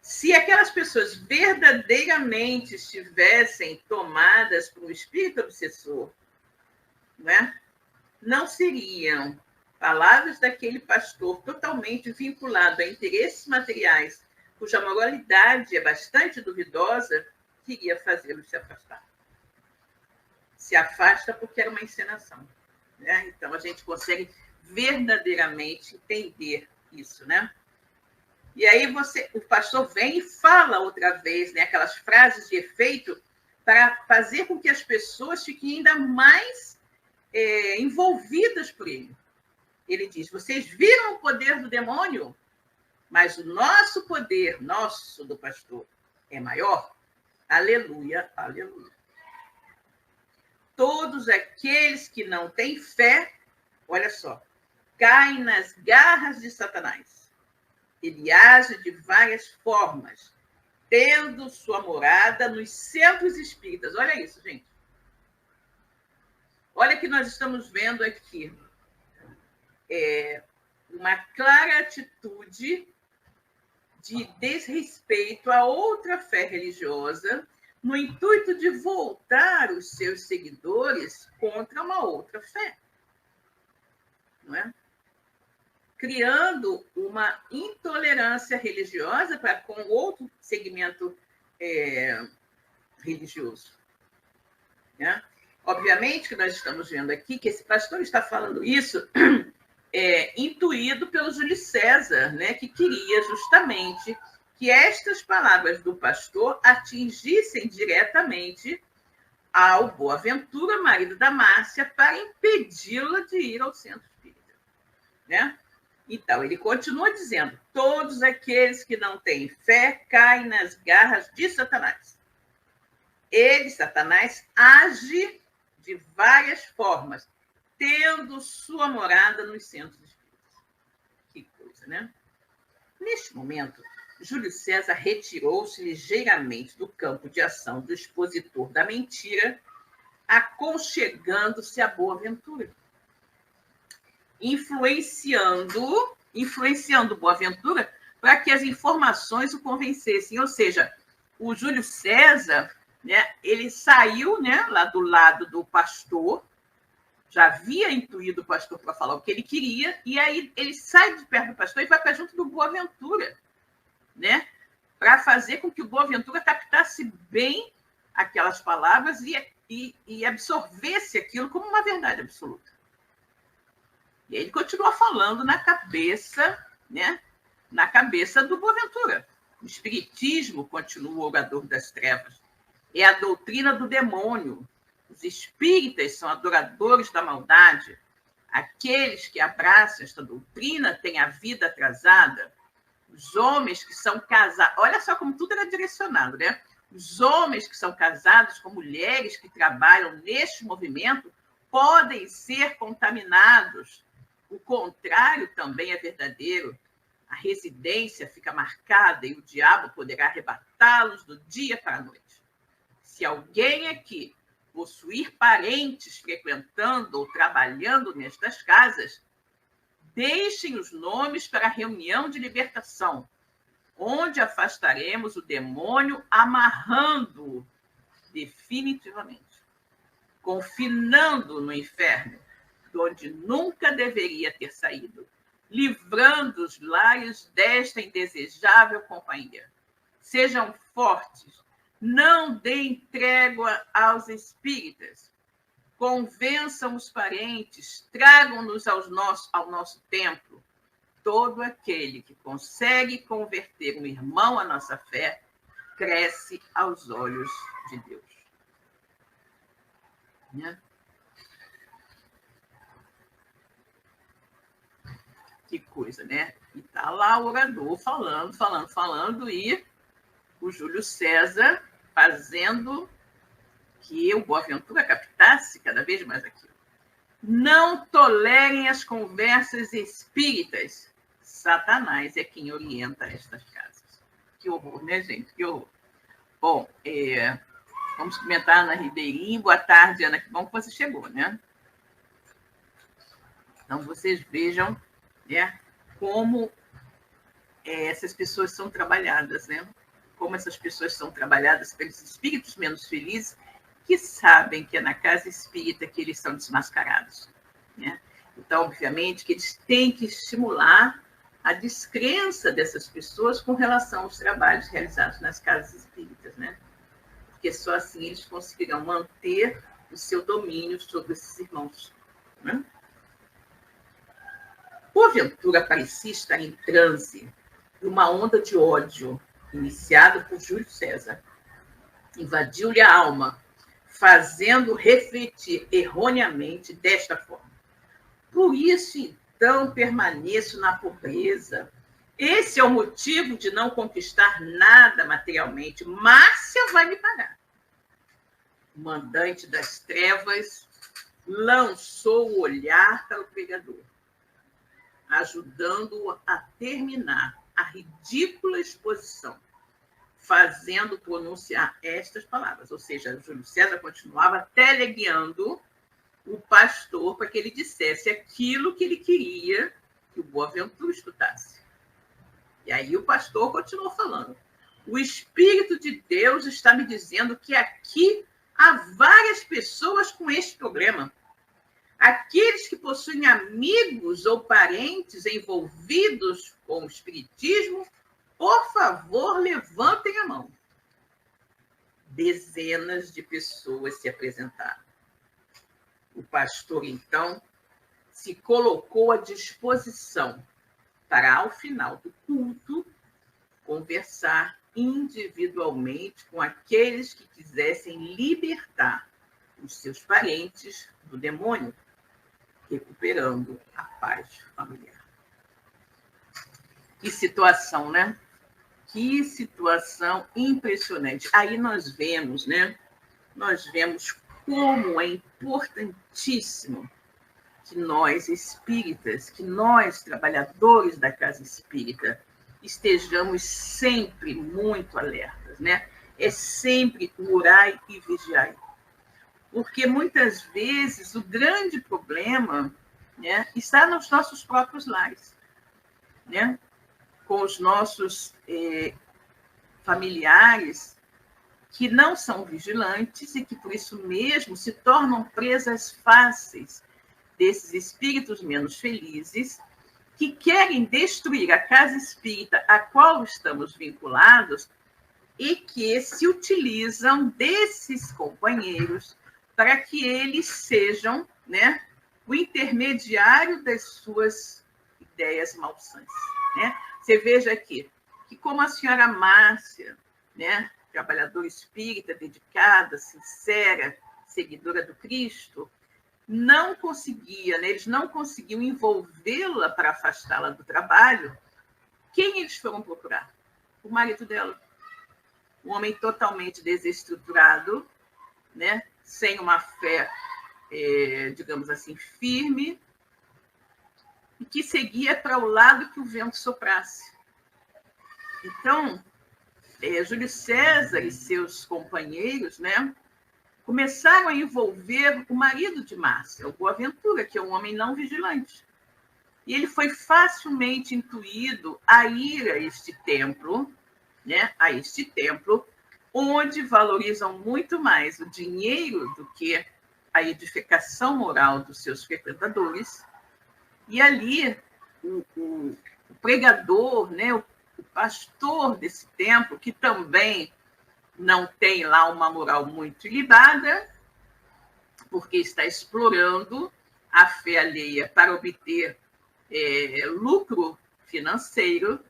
se aquelas pessoas verdadeiramente estivessem tomadas por um espírito obsessor, né, não seriam palavras daquele pastor totalmente vinculado a interesses materiais, cuja moralidade é bastante duvidosa, que iria fazê-los se afastar. Se afasta porque era uma encenação. Né? Então, a gente consegue verdadeiramente entender isso, né? E aí o pastor vem e fala outra vez, né, aquelas frases de efeito para fazer com que as pessoas fiquem ainda mais envolvidas por ele. Ele diz, vocês viram o poder do demônio? Mas o nosso poder, nosso do pastor, é maior. Aleluia, aleluia. Todos aqueles que não têm fé, olha só, caem nas garras de Satanás. Ele age de várias formas, tendo sua morada nos centros espíritas. Olha isso, gente. Olha que nós estamos vendo aqui. Uma clara atitude de desrespeito a outra fé religiosa, no intuito de voltar os seus seguidores contra uma outra fé. Não é? Criando uma intolerância religiosa para com outro segmento religioso. Né? Obviamente que nós estamos vendo aqui que esse pastor está falando isso intuído pelo Júlio César, né, que queria justamente que estas palavras do pastor atingissem diretamente ao Boaventura, marido da Márcia, para impedi-la de ir ao centro espírita. Né? Então, ele continua dizendo, todos aqueles que não têm fé caem nas garras de Satanás. Ele, Satanás, age de várias formas, tendo sua morada nos centros espíritas. Que coisa, né? Neste momento, Júlio César retirou-se ligeiramente do campo de ação do expositor da mentira, aconchegando-se a Boaventura, influenciando Boaventura para que as informações o convencessem. Ou seja, o Júlio César, né, ele saiu, né, lá do lado do pastor, já havia intuído o pastor para falar o que ele queria, e aí ele sai de perto do pastor e vai para junto do Boaventura, né? Para fazer com que o Boaventura captasse bem aquelas palavras e absorvesse aquilo como uma verdade absoluta. E aí ele continua falando na cabeça, né? Na cabeça do Boaventura. O espiritismo, continua o orador das trevas, é a doutrina do demônio. Os espíritas são adoradores da maldade. Aqueles que abraçam esta doutrina têm a vida atrasada. Os homens que são casados... Olha só como tudo era direcionado, né? Os homens que são casados com mulheres que trabalham neste movimento podem ser contaminados. O contrário também é verdadeiro. A residência fica marcada e o diabo poderá arrebatá-los do dia para a noite. Se alguém aqui possuir parentes frequentando ou trabalhando nestas casas, deixem os nomes para a reunião de libertação, onde afastaremos o demônio amarrando-o definitivamente, confinando-o no inferno, de onde nunca deveria ter saído, livrando os lares desta indesejável companhia. Sejam fortes, não deem trégua aos espíritas. Convençam os parentes, tragam-nos ao nosso templo. todo aquele que consegue converter um irmão à nossa fé cresce aos olhos de Deus. Né? Que coisa, né? E está lá o orador falando, e o Júlio César fazendo que o Boaventura captasse cada vez mais aquilo. Não tolerem as conversas espíritas. Satanás é quem orienta estas casas. Que horror, né, gente? Que horror. Bom, vamos comentar Ana Ribeirinho. Boa tarde, Ana. Que bom que você chegou, né? Então, vocês vejam, né, como essas pessoas são trabalhadas, né? Como essas pessoas são trabalhadas pelos espíritos menos felizes, que sabem que é na casa espírita que eles são desmascarados. Né? Então, obviamente, que eles têm que estimular a descrença dessas pessoas com relação aos trabalhos realizados nas casas espíritas, né? Porque só assim eles conseguirão manter o seu domínio sobre esses irmãos. Né? Porventura parecia estar em transe e uma onda de ódio, iniciada por Júlio César, invadiu-lhe a alma, fazendo refletir erroneamente desta forma. Por isso, então, permaneço na pobreza. Esse é o motivo de não conquistar nada materialmente. Márcia vai me pagar. O mandante das trevas lançou o olhar para o pregador, ajudando-o a terminar a ridícula exposição, fazendo pronunciar estas palavras. Ou seja, Júlio César continuava teleguiando o pastor para que ele dissesse aquilo que ele queria que o Boaventura escutasse. E aí o pastor continuou falando. O Espírito de Deus está me dizendo que aqui há várias pessoas com este problema. Aqueles que possuem amigos ou parentes envolvidos com o espiritismo, por favor, levantem a mão. Dezenas de pessoas se apresentaram. O pastor, então, se colocou à disposição para, ao final do culto, conversar individualmente com aqueles que quisessem libertar os seus parentes do demônio, recuperando a paz familiar. Que situação, né? Que situação impressionante. Aí nós vemos, né? Nós vemos como é importantíssimo que nós espíritas, que nós trabalhadores da casa espírita, estejamos sempre muito alertas, né? É sempre orai e vigiai. Porque muitas vezes o grande problema, né, está nos nossos próprios lares, né? Com os nossos familiares que não são vigilantes e que, por isso mesmo, se tornam presas fáceis desses espíritos menos felizes que querem destruir a casa espírita a qual estamos vinculados e que se utilizam desses companheiros para que eles sejam, né, o intermediário das suas ideias malsãs. Né? Você veja aqui que como a senhora Márcia, né, trabalhadora espírita, dedicada, sincera, seguidora do Cristo, não conseguia, né, eles não conseguiam envolvê-la para afastá-la do trabalho. Quem eles foram procurar? O marido dela. Um homem totalmente desestruturado, né, sem uma fé, digamos assim, firme, e que seguia para o lado que o vento soprasse. Então, Júlio César e seus companheiros, né, começaram a envolver o marido de Márcia, o Boaventura, que é um homem não vigilante. E ele foi facilmente intuído a ir a este templo, né, onde valorizam muito mais o dinheiro do que a edificação moral dos seus frequentadores. E ali, o pregador, né, o pastor desse templo, que também não tem lá uma moral muito ilibada, porque está explorando a fé alheia para obter lucro financeiro,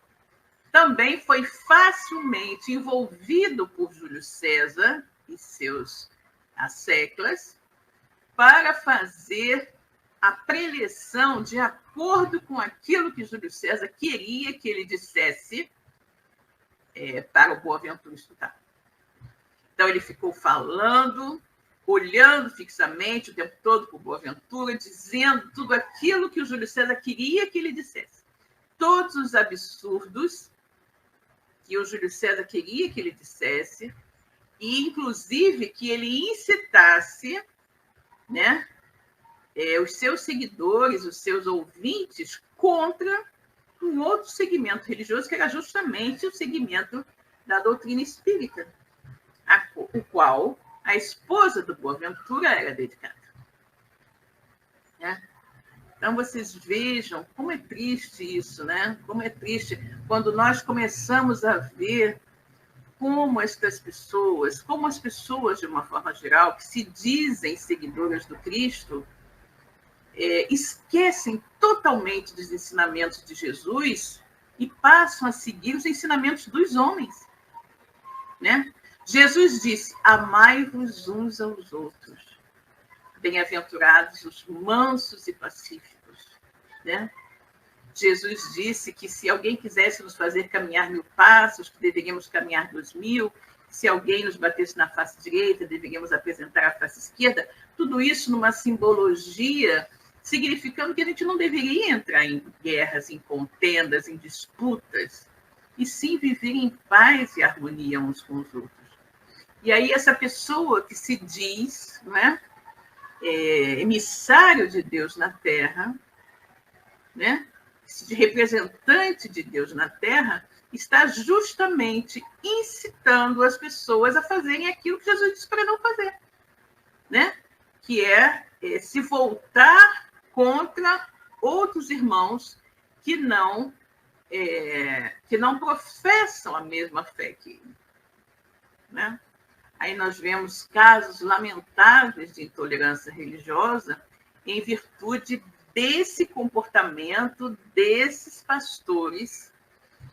também foi facilmente envolvido por Júlio César e seus asseclas para fazer a preleção de acordo com aquilo que Júlio César queria que ele dissesse para o Boaventura escutar. Então, ele ficou falando, olhando fixamente o tempo todo para o Boaventura, dizendo tudo aquilo que o Júlio César queria que ele dissesse. Todos os absurdos que o Júlio César queria que ele dissesse, e, inclusive, que ele incitasse, né, os seus seguidores, os seus ouvintes, contra um outro segmento religioso, que era justamente o segmento da doutrina espírita, o qual a esposa do Boaventura era dedicada. Né? Então, vocês vejam como é triste isso, né? Como é triste quando nós começamos a ver como estas pessoas, como as pessoas, de uma forma geral, que se dizem seguidoras do Cristo, esquecem totalmente dos ensinamentos de Jesus e passam a seguir os ensinamentos dos homens. Né? Jesus disse, amai-vos uns aos outros. Bem-aventurados os mansos e pacíficos. Né? Jesus disse que se alguém quisesse nos fazer caminhar 1000 passos, que deveríamos caminhar 2000, se alguém nos batesse na face direita, deveríamos apresentar a face esquerda. Tudo isso numa simbologia, significando que a gente não deveria entrar em guerras, em contendas, em disputas, e sim viver em paz e harmonia uns com os outros. E aí essa pessoa que se diz, né, emissário de Deus na Terra, né, de representante de Deus na Terra, está justamente incitando as pessoas a fazerem aquilo que Jesus disse para não fazer, né? Que é se voltar contra outros irmãos que não professam a mesma fé que ele. Né? Aí nós vemos casos lamentáveis de intolerância religiosa em virtude desse comportamento desses pastores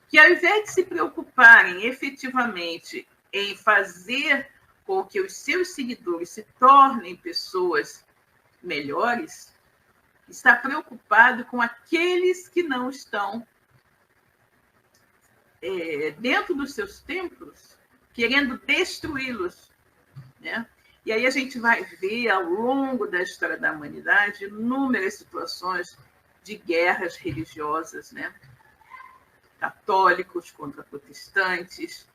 que, ao invés de se preocuparem efetivamente em fazer com que os seus seguidores se tornem pessoas melhores, está preocupado com aqueles que não estão dentro dos seus templos, querendo destruí-los. Né? E aí a gente vai ver, ao longo da história da humanidade, inúmeras situações de guerras religiosas, né? Católicos contra protestantes,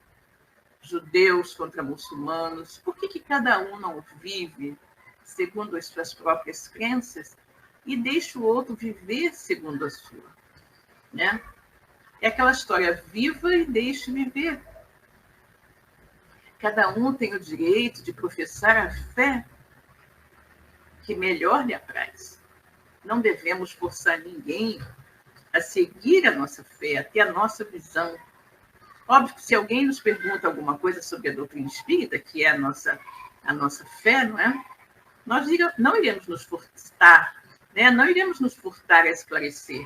judeus contra muçulmanos. Por que cada um não vive segundo as suas próprias crenças e deixa o outro viver segundo a sua? Né? É aquela história, viva e deixe viver. Cada um tem o direito de professar a fé que melhor lhe apraz. Não devemos forçar ninguém a seguir a nossa fé, a ter a nossa visão. Óbvio que se alguém nos pergunta alguma coisa sobre a doutrina espírita, que é a nossa fé, não é? Nós não iremos nos furtar, né? Não iremos nos furtar a esclarecer,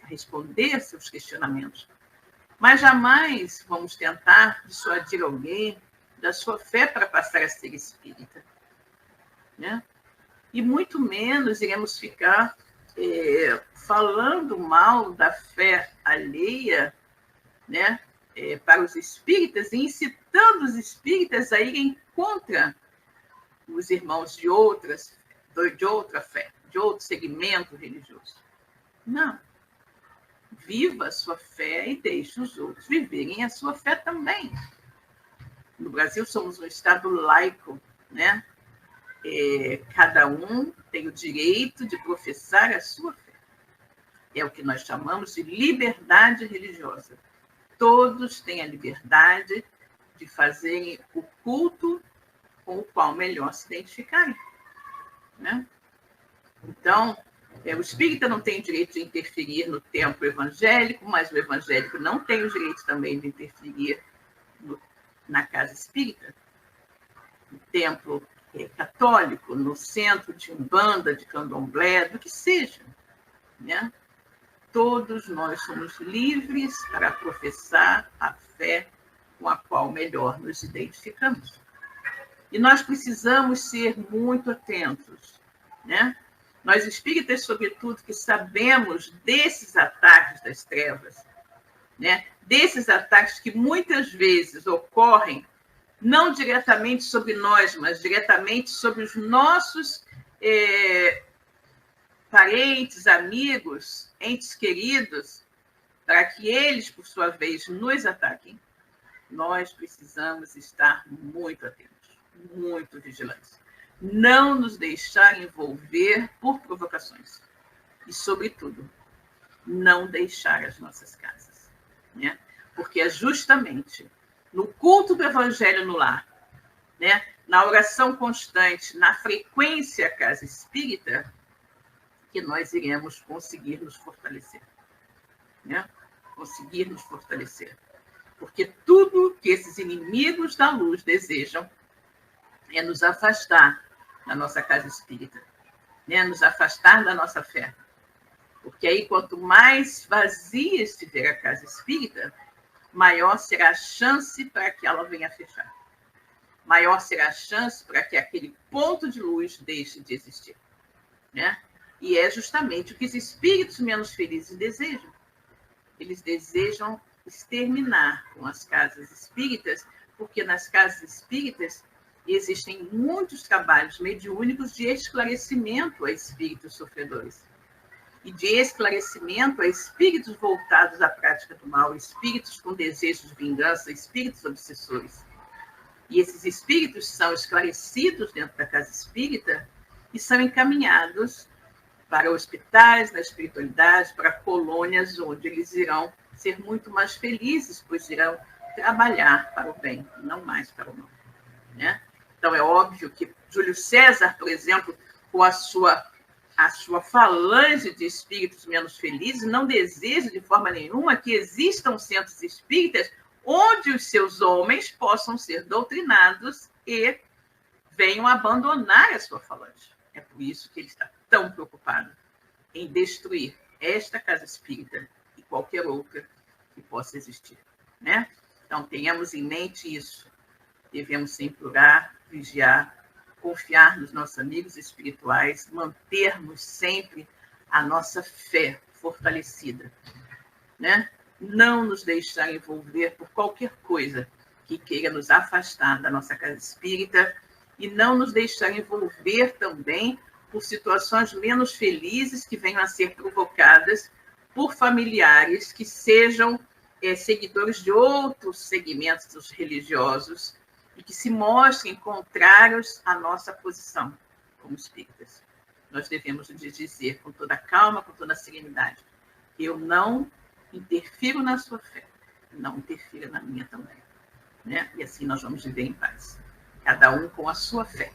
a responder seus questionamentos. Mas jamais vamos tentar dissuadir alguém da sua fé para passar a ser espírita. Né? E muito menos iremos ficar falando mal da fé alheia, né, para os espíritas e incitando os espíritas a irem contra os irmãos de outra fé, de outro segmento religioso. Não. Viva a sua fé e deixe os outros viverem a sua fé também. No Brasil, somos um Estado laico, né? Cada um tem o direito de professar a sua fé. É o que nós chamamos de liberdade religiosa. Todos têm a liberdade de fazerem o culto com o qual melhor se identificarem. Né? Então, o espírita não tem o direito de interferir no templo evangélico, mas o evangélico não tem o direito também de interferir na casa espírita, no templo católico, no centro de umbanda, de candomblé, do que seja. Né? todos nós somos livres para professar a fé com a qual melhor nos identificamos. E nós precisamos ser muito atentos, né? Nós espíritas, sobretudo, que sabemos desses ataques das trevas, né? Desses ataques que muitas vezes ocorrem não diretamente sobre nós, mas diretamente sobre os nossos parentes, amigos, entes queridos, para que eles, por sua vez, nos ataquem, nós precisamos estar muito atentos, muito vigilantes. Não nos deixar envolver por provocações. E, sobretudo, não deixar as nossas casas, né? Porque é justamente no culto do Evangelho no lar, né? Na oração constante, na frequência à casa espírita, que nós iremos conseguir nos fortalecer, né? Conseguir nos fortalecer. Porque tudo que esses inimigos da luz desejam é nos afastar da nossa casa espírita, né? Nos afastar da nossa fé. Porque aí, quanto mais vazia estiver a casa espírita, maior será a chance para que ela venha a fechar. Maior será a chance para que aquele ponto de luz deixe de existir, né? E é justamente o que os espíritos menos felizes desejam. Eles desejam exterminar com as casas espíritas, porque nas casas espíritas existem muitos trabalhos mediúnicos de esclarecimento a espíritos sofredores e de esclarecimento a espíritos voltados à prática do mal, espíritos com desejos de vingança, espíritos obsessores. E esses espíritos são esclarecidos dentro da casa espírita e são encaminhados para hospitais da espiritualidade, para colônias onde eles irão ser muito mais felizes, pois irão trabalhar para o bem, não mais para o mal, né? Então, é óbvio que Júlio César, por exemplo, com a sua falange de espíritos menos felizes, não deseja de forma nenhuma que existam centros espíritas onde os seus homens possam ser doutrinados e venham abandonar a sua falange. É por isso que ele está tão preocupado em destruir esta casa espírita e qualquer outra que possa existir, né? Então, tenhamos em mente isso. Devemos sempre orar, vigiar, confiar nos nossos amigos espirituais, mantermos sempre a nossa fé fortalecida, né? Não nos deixar envolver por qualquer coisa que queira nos afastar da nossa casa espírita e não nos deixar envolver também por situações menos felizes que venham a ser provocadas por familiares que sejam seguidores de outros segmentos religiosos e que se mostrem contrários à nossa posição como espíritas. Nós devemos dizer com toda calma, com toda serenidade, eu não interfiro na sua fé, não interfira na minha também, né? E assim nós vamos viver em paz, cada um com a sua fé,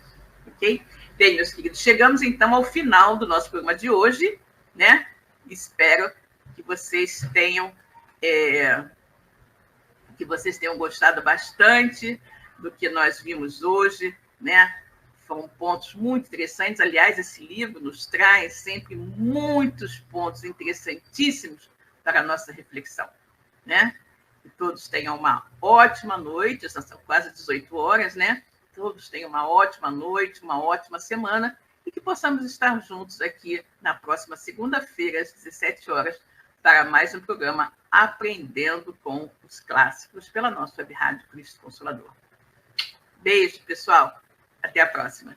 ok? Bem, meus queridos, chegamos então ao final do nosso programa de hoje, né? Espero que vocês tenham gostado bastante do que nós vimos hoje, né? Foram pontos muito interessantes. Aliás, esse livro nos traz sempre muitos pontos interessantíssimos para a nossa reflexão, né? Que todos tenham uma ótima noite, já são quase 18 horas, né? Todos tenham uma ótima noite, uma ótima semana e que possamos estar juntos aqui na próxima segunda-feira, às 17 horas, para mais um programa Aprendendo com os Clássicos pela nossa web rádio Cristo Consolador. Beijo, pessoal. Até a próxima.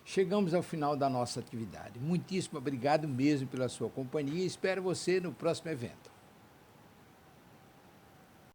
Chegamos ao final da nossa atividade. Muitíssimo obrigado mesmo pela sua companhia e espero você no próximo evento.